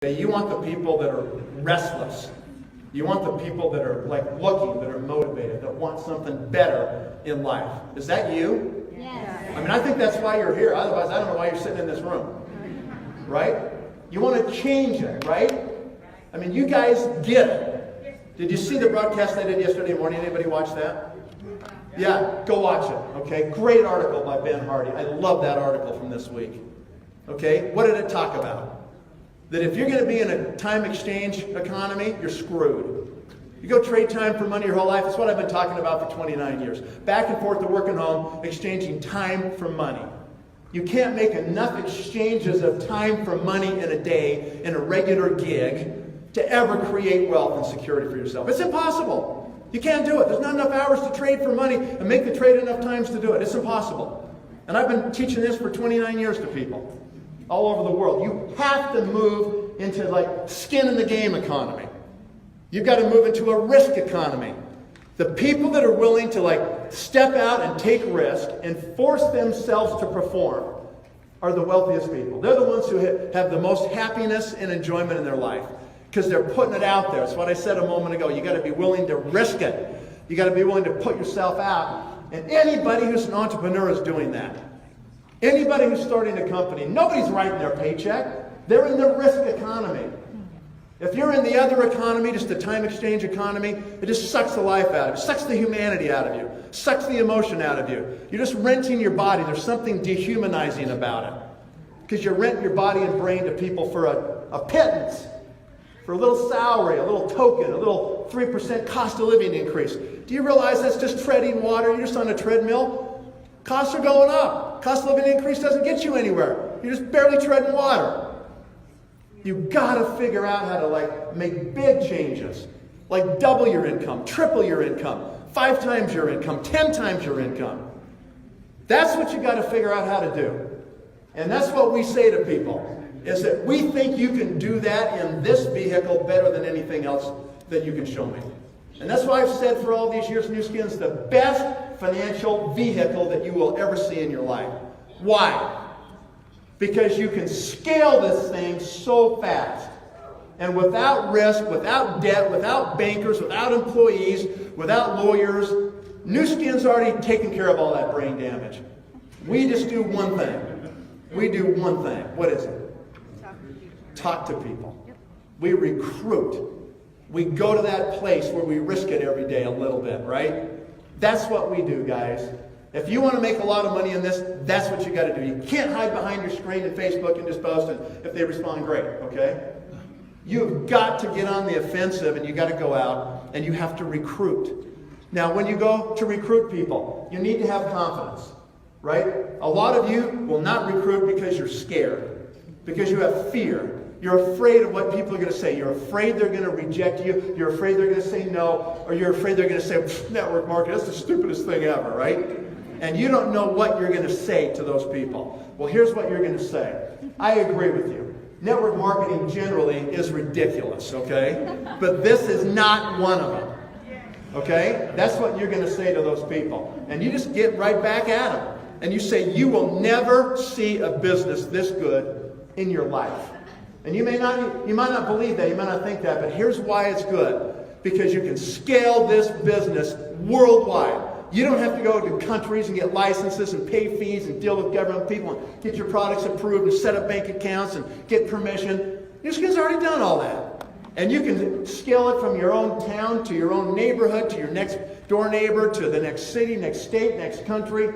You want the people that are restless. You want the people that are looking, that are motivated, that want something better in life. Is that you? Yes. I mean, I think that's why you're here. Otherwise, I don't know why you're sitting in this room. Right? You want to change it, right? I mean, you guys get it. Did you see the broadcast I did yesterday morning? Anybody watch that? Yeah, go watch it. Okay, great article by Ben Hardy. I love that article from this week. Okay, what did it talk about? That if you're going to be in a time exchange economy, you're screwed. You go trade time for money your whole life. That's what I've been talking about for 29 years. Back and forth to work and home, exchanging time for money. You can't make enough exchanges of time for money in a day in a regular gig to ever create wealth and security for yourself. It's impossible. You can't do it. There's not enough hours to trade for money and make the trade enough times to do it. It's impossible. And I've been teaching this for 29 years to people all over the world. You have to move into skin in the game economy. You've got to move into a risk economy. The people that are willing to step out and take risk and force themselves to perform are the wealthiest people. They're the ones who have the most happiness and enjoyment in their life because they're putting it out there. It's what I said a moment ago. You got to be willing to risk it. You got to be willing to put yourself out. And anybody who's an entrepreneur is doing that. Anybody who's starting a company, nobody's writing their paycheck. They're in the risk economy. If you're in the other economy, just the time exchange economy, it just sucks the life out of you, sucks the humanity out of you, sucks the emotion out of you. You're just renting your body. There's something dehumanizing about it. Because you're renting your body and brain to people for a pittance, for a little salary, a little token, a little 3% cost of living increase. Do you realize that's just treading water? You're just on a treadmill. Costs are going up. Cost of living increase doesn't get you anywhere. You're just barely treading water. You've got to figure out how to make big changes. Double your income, triple your income, 5 times your income, 10 times your income. That's what you've got to figure out how to do. And that's what we say to people, is that we think you can do that in this vehicle better than anything else that you can show me. And that's why I've said for all these years, Nu Skin's the best financial vehicle that you will ever see in your life. Why? Because you can scale this thing so fast. And without risk, without debt, without bankers, without employees, without lawyers, Nu Skin's already taken care of all that brain damage. We just do one thing. We do one thing. What is it? Talk to people. We recruit. We go to that place where we risk it every day a little bit, right? That's what we do, guys. If you want to make a lot of money in this, that's what you got to do. You can't hide behind your screen and Facebook and just post, and if they respond, great, okay? You've got to get on the offensive, and you got to go out, and you have to recruit. Now, when you go to recruit people, you need to have confidence, right? A lot of you will not recruit because you're scared, because you have fear. You're afraid of what people are going to say. You're afraid they're going to reject you. You're afraid they're going to say no, or you're afraid they're going to say, network marketing, that's the stupidest thing ever, right? And you don't know what you're going to say to those people. Well, here's what you're going to say. I agree with you. Network marketing generally is ridiculous, okay? But this is not one of them, okay? That's what you're going to say to those people. And you just get right back at them. And you say, you will never see a business this good in your life. And you might not believe that, you might not think that, but here's why it's good. Because you can scale this business worldwide. You don't have to go to countries and get licenses and pay fees and deal with government people and get your products approved and set up bank accounts and get permission. Nu Skin's already done all that. And you can scale it from your own town to your own neighborhood to your next door neighbor to the next city, next state, next country.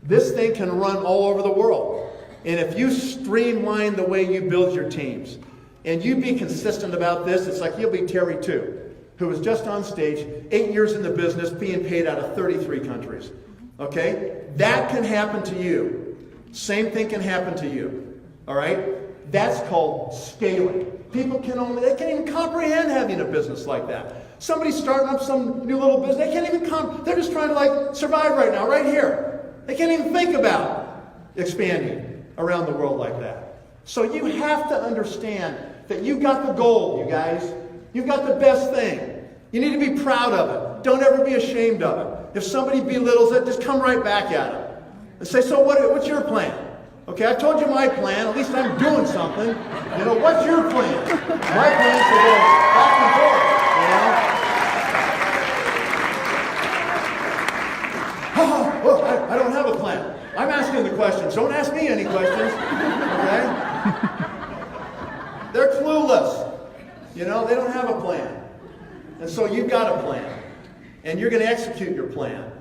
This thing can run all over the world. And if you streamline the way you build your teams and you be consistent about this, it's like you'll be Terry too, who was just on stage, 8 years in the business, being paid out of 33 countries. Okay? That can happen to you. Same thing can happen to you. All right? That's called scaling. People they can't even comprehend having a business like that. Somebody's starting up some new little business, they can't even they're just trying to survive right now, right here. They can't even think about expanding around the world like that. So you have to understand that you got the gold, you guys. You've got the best thing. You need to be proud of it. Don't ever be ashamed of it. If somebody belittles it, just come right back at them and say, so what's your plan? Okay, I told you my plan. At least I'm doing something. What's your plan? My plan's to go back and forth, you know? Well, I don't have a plan. I'm asking the questions. Don't ask me any questions, okay? They're clueless. You know, they don't have a plan. And so you've got a plan. And you're going to execute your plan.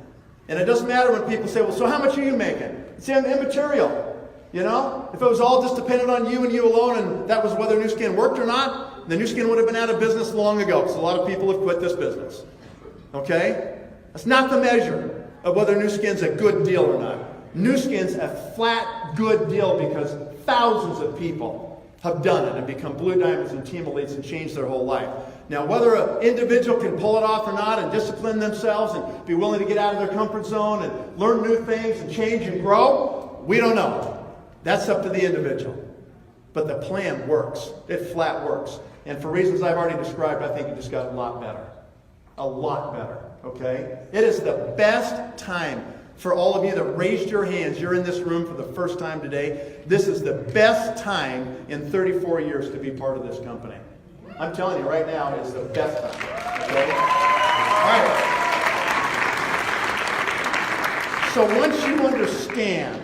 And it doesn't matter when people say, well, so how much are you making? It's immaterial. You know? If it was all just dependent on you and you alone, and that was whether Nu Skin worked or not, the Nu Skin would have been out of business long ago, because a lot of people have quit this business. Okay? That's not the measure of whether Nu Skin's a good deal or not. Nu Skin's a flat good deal because thousands of people have done it and become Blue Diamonds and Team Elites and changed their whole life. Now, whether an individual can pull it off or not and discipline themselves and be willing to get out of their comfort zone and learn new things and change and grow, we don't know. That's up to the individual. But the plan works. It flat works. And for reasons I've already described, I think it just got a lot better. A lot better, okay? It is the best time for all of you that raised your hands. You're in this room for the first time today. This is the best time in 34 years to be part of this company. I'm telling you right now, it's the best time, okay? All right. So once you understand